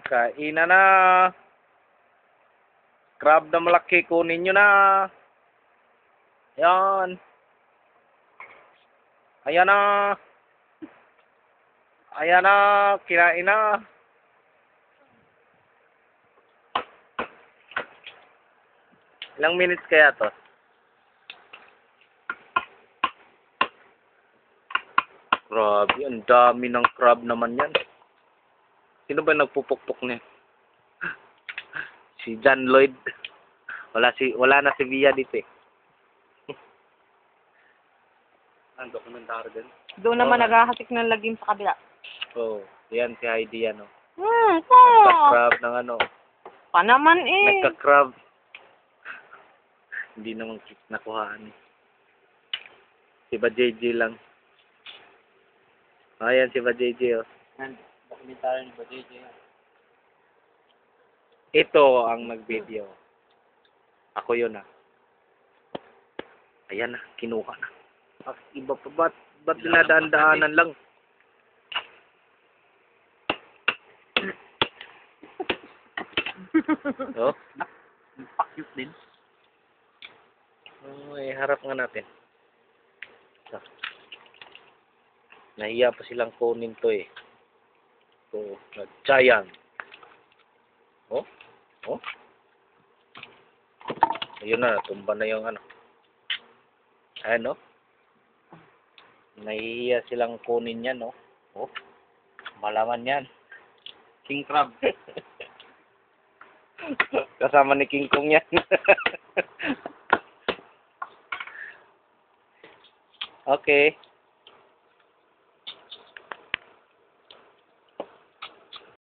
Kainan na. Crab na malaki, kunin nyo na. Yan. Ayan na. Ayan na, kinain na. Ilang minutes kaya to? Grabe, ang dami ng crab naman yan. Sino ba nagpupukpok niya? Si John Lloyd. Wala na si Via dito eh. Ang dokumentar din. Doon naman naghahasik ng lagim sa kabila. Oh, yan si Heidi yan oh. Po! Nagka-crab ng ano. Pa naman eh. Nagka-crab. Hindi naman nakuhaan. Si ba JJ lang. Ayan si ba JJ oh. Yan, dokumentar ni ba JJ? Ito ang nag-video. Ako yun ah. Ayan na, kinuha na. Iba pa ba't dinadaan-daanan lang? Oh? Pakyut din. Oh, harap nga natin. So, nahiya pa silang kunin to eh. So, giant. Oh? Oh? Ayun na, tumba na yung ano. Ayan oh. Nahihiya silang kunin yan, no? Oh, malaman yan. King crab. Kasama ni King Kong yan. Okay.